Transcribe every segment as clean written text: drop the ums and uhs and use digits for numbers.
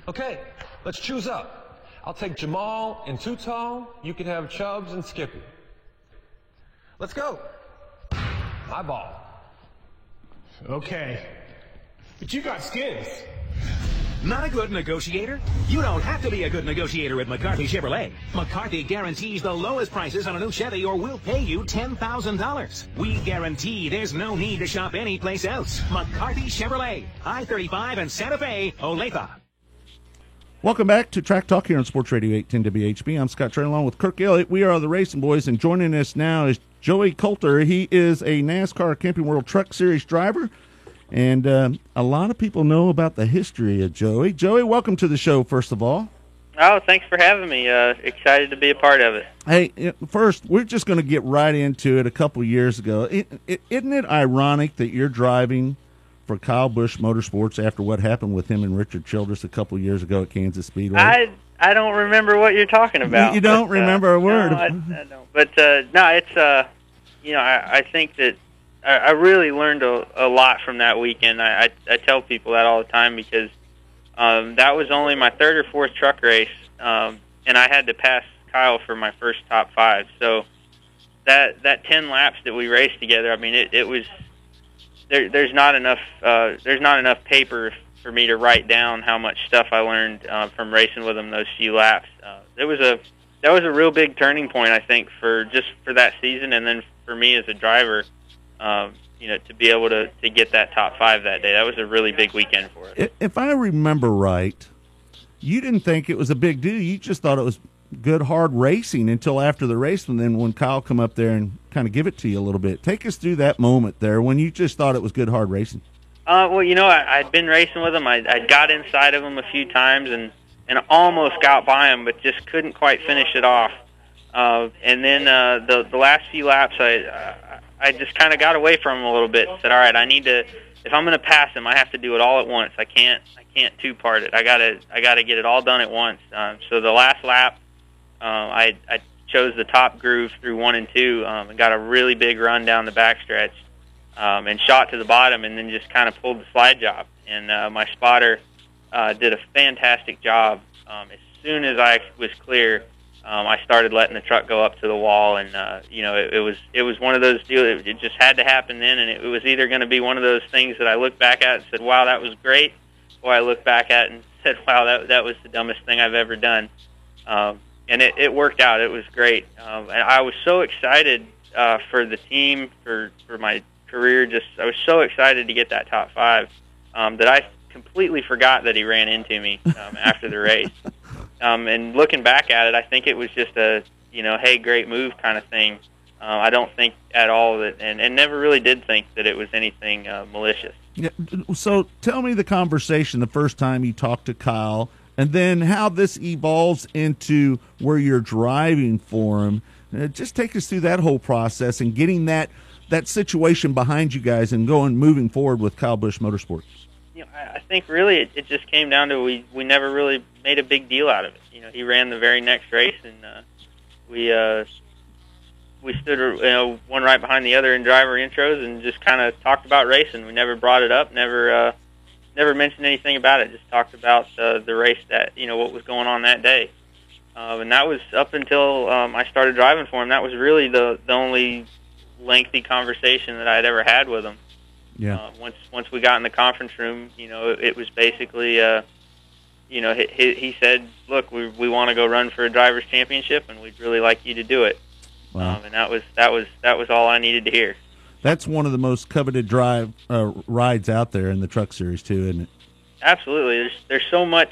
Okay, let's choose up. I'll take Jamal and Tutal. You can have Chubbs and Skippy. Let's go. My ball. Okay. But you got skins. Not a good negotiator? You don't have to be a good negotiator at McCarthy Chevrolet. McCarthy guarantees the lowest prices on a new Chevy or we'll pay you $10,000. We guarantee there's no need to shop anyplace else. McCarthy Chevrolet, I-35 and Santa Fe, Olathe. Welcome back to Track Talk here on Sports Radio 810 WHB. I'm Scott Train along with Kirk Elliott. We are the Racing Boys, and joining us now is Joey Coulter. He is a NASCAR Camping World Truck Series driver, and a lot of people know about the history of Joey. Joey, welcome to the show, first of all. Oh, thanks for having me. Excited to be a part of it. Hey, first, we're just going to get right into it. A couple years ago, isn't it ironic that you're driving for Kyle Busch Motorsports after what happened with him and Richard Childress a couple years ago at Kansas Speedway? I don't remember what you're talking about. You don't remember a word? No, I don't. But, no, it's, you know, I think that I really learned a lot from that weekend. I tell people that all the time because that was only my third or fourth truck race, and I had to pass Kyle for my first top five. So that 10 laps that we raced together, I mean, it was there's not enough paper for me to write down how much stuff I learned from racing with him those few laps. That was a real big turning point, I think, for that season, and then for me as a driver. You know, to be able to get that top five that day, that was a really big weekend for us. If I remember right, you didn't think it was a big deal. You just thought it was good, hard racing until after the race, and then when Kyle come up there and kind of give it to you a little bit. Take us through that moment there when you just thought it was good, hard racing. Well, you know, I'd been racing with him. I got inside of him a few times and almost got by him, but just couldn't quite finish it off. And then the last few laps, I just kind of got away from him a little bit and said, all right, I need to, if I'm going to pass him, I have to do it all at once. I can't two-part it. I gotta get it all done at once. So the last lap, I chose the top groove through 1 and 2 and got a really big run down the backstretch and shot to the bottom and then just kind of pulled the slide job. And my spotter did a fantastic job. As soon as I was clear, I started letting the truck go up to the wall, and you know, it was one of those deals. It just had to happen then, and it was either going to be one of those things that I look back at and said, "Wow, that was great," or I look back at it and said, "Wow, that was the dumbest thing I've ever done." And it worked out. It was great, and I was so excited for the team, for my career. I was so excited to get that top five that I completely forgot that he ran into me after the race. And looking back at it, I think it was just a, you know, hey, great move kind of thing. I don't think at all that, and never really did think that it was anything malicious. Yeah, so tell me the conversation the first time you talked to Kyle, and then how this evolves into where you're driving for him. Just take us through that whole process and getting that situation behind you guys and moving forward with Kyle Busch Motorsports. You know, I think really it just came down to we never really made a big deal out of it. You know, he ran the very next race, and we stood, you know, one right behind the other in driver intros and just kind of talked about racing. We never brought it up, never mentioned anything about it. Just talked about the race, that, you know, what was going on that day, and that was up until I started driving for him. That was really the only lengthy conversation that I had ever had with him. Yeah. Once we got in the conference room, you know, it was basically, you know, he said, "Look, we want to go run for a drivers' championship, and we'd really like you to do it." Wow. And that was all I needed to hear. That's one of the most coveted rides out there in the Truck Series too, isn't it? Absolutely. There's so much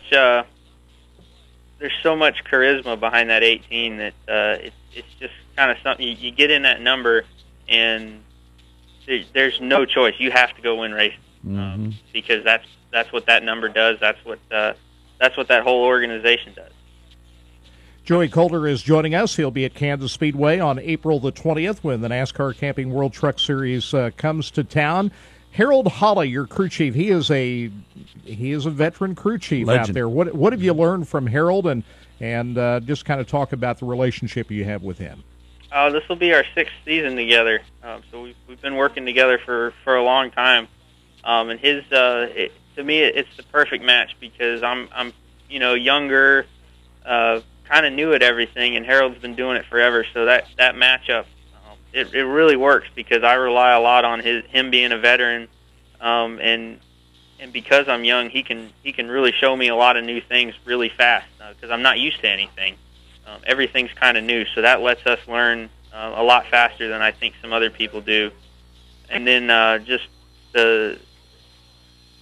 charisma behind that 18 that it's just kind of something you get in that number and. There's no choice. You have to go win races because that's what that number does. That's what that whole organization does. Joey Coulter is joining us. He'll be at Kansas Speedway on April the 20th when the NASCAR Camping World Truck Series comes to town. Harold Holley, your crew chief, he is a veteran crew chief Legend. out there. What have you learned from Harold, and just kind of talk about the relationship you have with him? This will be our 6th season together, so we've been working together for a long time. And to me, it's the perfect match because I'm younger, kind of new at everything, and Harold's been doing it forever. So that matchup, it really works because I rely a lot on him being a veteran, and because I'm young, he can really show me a lot of new things really fast because I'm not used to anything. Everything's kind of new, so that lets us learn a lot faster than I think some other people do. And then just the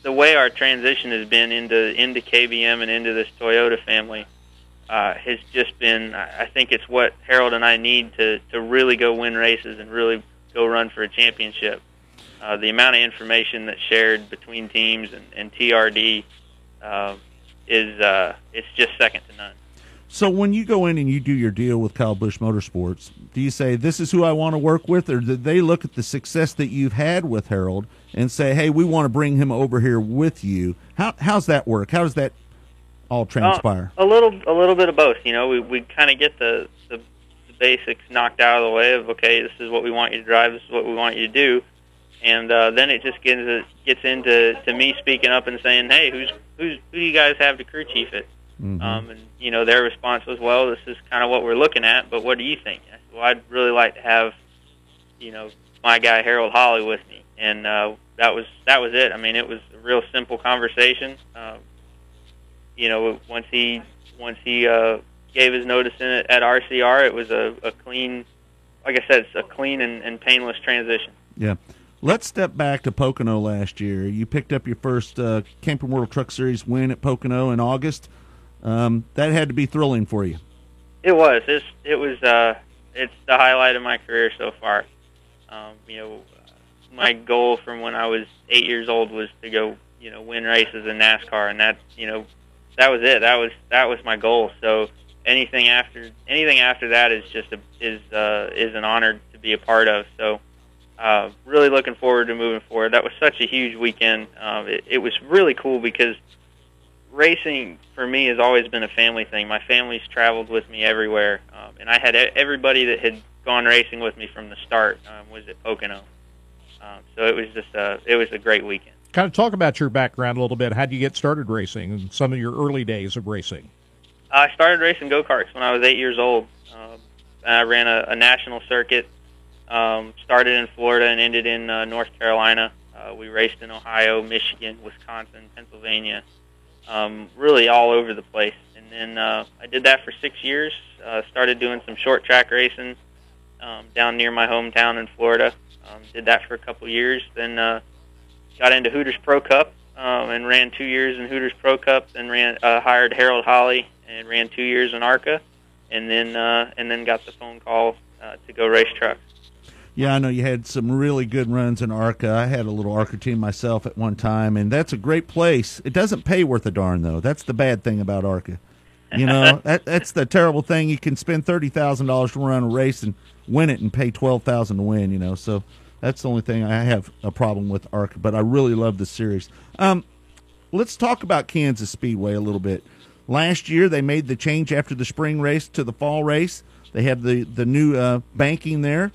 way our transition has been into KBM and into this Toyota family has just been, I think it's what Harold and I need to really go win races and really go run for a championship. The amount of information that's shared between teams and TRD it's just second to none. So when you go in and you do your deal with Kyle Busch Motorsports, do you say, this is who I want to work with, or did they look at the success that you've had with Harold and say, hey, we want to bring him over here with you? How's that work? How does that all transpire? A little bit of both. We kind of get the basics knocked out of the way of, okay, this is what we want you to drive, this is what we want you to do. And then it just gets into me speaking up and saying, hey, who do you guys have to crew chief it? Mm-hmm. And their response was, well, this is kind of what we're looking at, but what do you think? I said, well, I'd really like to have, my guy Harold Holly with me, and that was it. I mean, it was a real simple conversation. Once he gave his notice in at RCR, it was a clean, like I said, it's a clean and painless transition. Yeah. Let's step back to Pocono last year. You picked up your first Camping World Truck Series win at Pocono in August. That had to be thrilling for you. It was. It's the highlight of my career so far. My goal from when I was 8 years old was to go, win races in NASCAR, and that was it. That was my goal. So anything after that is just is an honor to be a part of. So. Really looking forward to moving forward. That was such a huge weekend. It was really cool because racing for me has always been a family thing. My family's traveled with me everywhere, and I had everybody that had gone racing with me from the start was at Pocono. So it was just it was a great weekend. Kind of talk about your background a little bit. How did you get started racing and some of your early days of racing? I started racing go-karts when I was 8 years old. I ran a national circuit. Started in Florida and ended in North Carolina. We raced in Ohio, Michigan, Wisconsin, Pennsylvania, really all over the place. And then I did that for 6 years. Started doing some short track racing down near my hometown in Florida. Did that for a couple years. Then got into Hooters Pro Cup and ran 2 years in Hooters Pro Cup. Then hired Harold Holly and ran 2 years in ARCA, and then got the phone call to go race trucks. Yeah, I know you had some really good runs in ARCA. I had a little ARCA team myself at one time, and that's a great place. It doesn't pay worth a darn, though. That's the bad thing about ARCA. That's the terrible thing. You can spend $30,000 to run a race and win it and pay $12,000 to win, So that's the only thing I have a problem with ARCA, but I really love the series. Let's talk about Kansas Speedway a little bit. Last year, they made the change after the spring race to the fall race. They have the new banking there.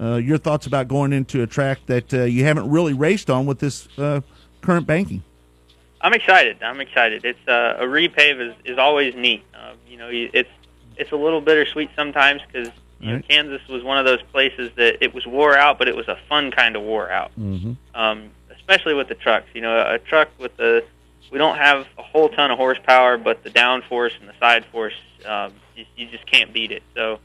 Your thoughts about going into a track that you haven't really raced on with this current banking? I'm excited. It's a repave is always neat. It's a little bittersweet sometimes because Right. Kansas was one of those places that it was wore out, but it was a fun kind of wore out. Mm-hmm. Especially with the trucks. A truck with we don't have a whole ton of horsepower, but the downforce and the side force, you just can't beat it. So.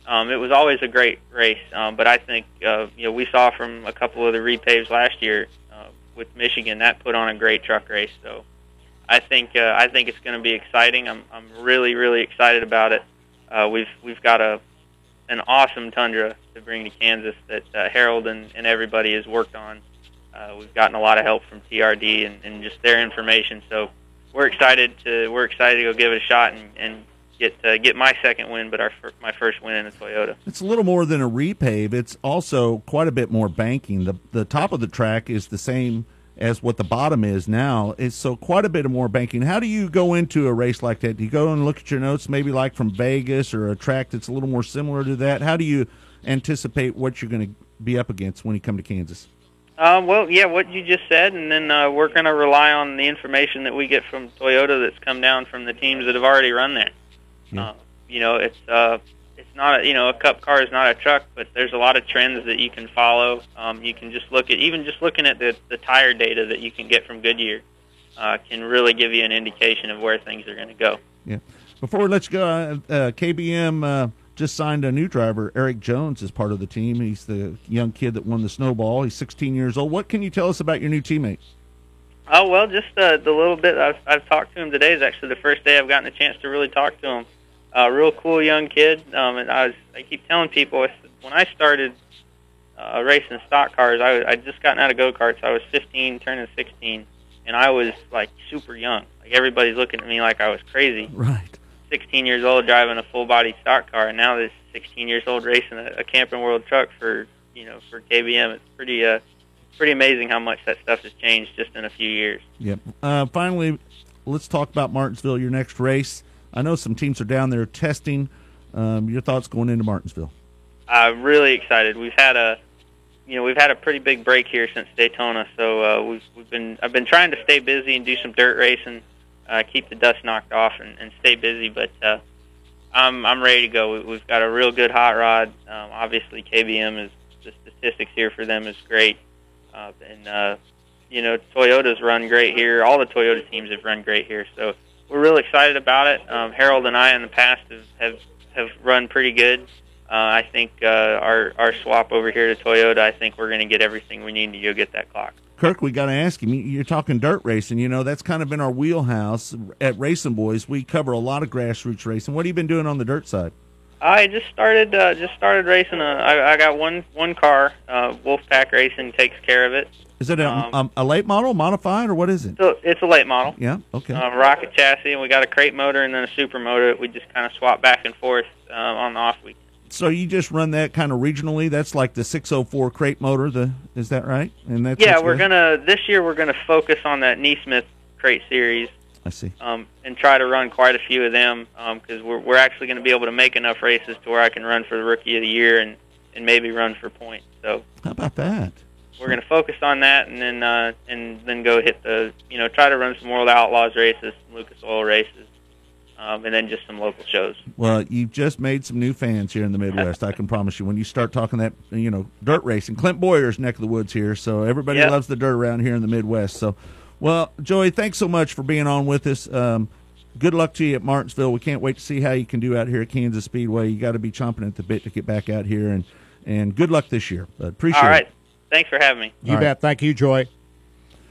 It was always a great race, but I think we saw from a couple of the repaves last year with Michigan that put on a great truck race. So I think it's going to be exciting. I'm really really excited about it. We've got an awesome Tundra to bring to Kansas that Harold and everybody has worked on. We've gotten a lot of help from TRD and just their information. So we're excited to go give it a shot and get my second win, but my first win in a Toyota. It's a little more than a repave. It's also quite a bit more banking. The top of the track is the same as what the bottom is now. It's so quite a bit more banking. How do you go into a race like that? Do you go and look at your notes, maybe like from Vegas or a track that's a little more similar to that? How do you anticipate what you're going to be up against when you come to Kansas? Well, yeah, what you just said, and then we're going to rely on the information that we get from Toyota that's come down from the teams that have already run there. Yeah. It's not a Cup car is not a truck, but there's a lot of trends that you can follow. You can just look at looking at the tire data that you can get from Goodyear can really give you an indication of where things are going to go. Yeah. Before we let you go, KBM just signed a new driver. Eric Jones is part of the team. He's the young kid that won the snowball. He's 16 years old. What can you tell us about your new teammate? Oh, well, just the little bit I've talked to him today is actually the first day I've gotten a chance to really talk to him. Real cool young kid. And I keep telling people, when I started racing stock cars, I'd just gotten out of go-karts. I was 15, turning 16, and I was, like, super young. Like, everybody's looking at me like I was crazy. Right. 16 years old driving a full-body stock car, and now this 16 years old racing a Camping World truck for KBM. It's pretty amazing how much that stuff has changed just in a few years. Yep. Finally, let's talk about Martinsville, your next race. I know some teams are down there testing. Your thoughts going into Martinsville? I'm really excited. We've had a pretty big break here since Daytona, so I've been trying to stay busy and do some dirt racing. Keep the dust knocked off and stay busy, but I'm ready to go. We've got a real good hot rod. Obviously, KBM the statistics here for them is great, and Toyota's run great here. All the Toyota teams have run great here, so we're real excited about it. Harold and I in the past have run pretty good. I think our swap over here to Toyota, I think we're going to get everything we need to go get that clock. Kirk, we got to ask him. You're talking dirt racing. That's kind of been our wheelhouse at Racing Boys. We cover a lot of grassroots racing. What have you been doing on the dirt side? I just started racing. I got one car. Wolfpack Racing takes care of it. Is it a late model, modified, or what is it? So it's a late model. Yeah. Okay. Rocket chassis, and we got a crate motor and then a super motor. We just kind of swap back and forth on the off week. So you just run that kind of regionally? That's like the 604 crate motor. Is that right? And that's this year we're gonna focus on that Neesmith crate series. I see. And try to run quite a few of them because we're actually going to be able to make enough races to where I can run for the Rookie of the Year and maybe run for points. So how about that? We're going to focus on that and then go hit try to run some World Outlaws races, some Lucas Oil races. And then just some local shows. Well, you've just made some new fans here in the Midwest. I can promise you. When you start talking that, dirt racing, Clint Boyer's neck of the woods here. So everybody loves the dirt around here in the Midwest. So, well, Joey, thanks so much for being on with us. Good luck to you at Martinsville. We can't wait to see how you can do out here at Kansas Speedway. You got to be chomping at the bit to get back out here, and good luck this year. Appreciate it. All right. Thanks for having me. You bet. Thank you, Joey.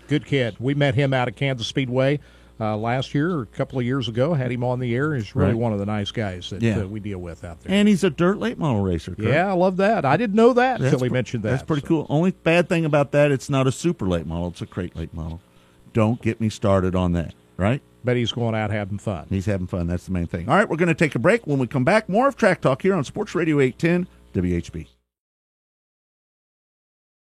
Good kid. We met him out at Kansas Speedway last year or a couple of years ago. Had him on the air. He's really one of the nice guys that we deal with out there. And he's a dirt late model racer. Correct? Yeah, I love that. I didn't know that until he mentioned that. That's pretty cool. Only bad thing about that, it's not a super late model. It's a crate late model. Don't get me started on that, right? But he's going out having fun. He's having fun. That's the main thing. All right, we're going to take a break. When we come back, more of Track Talk here on Sports Radio 810 WHB.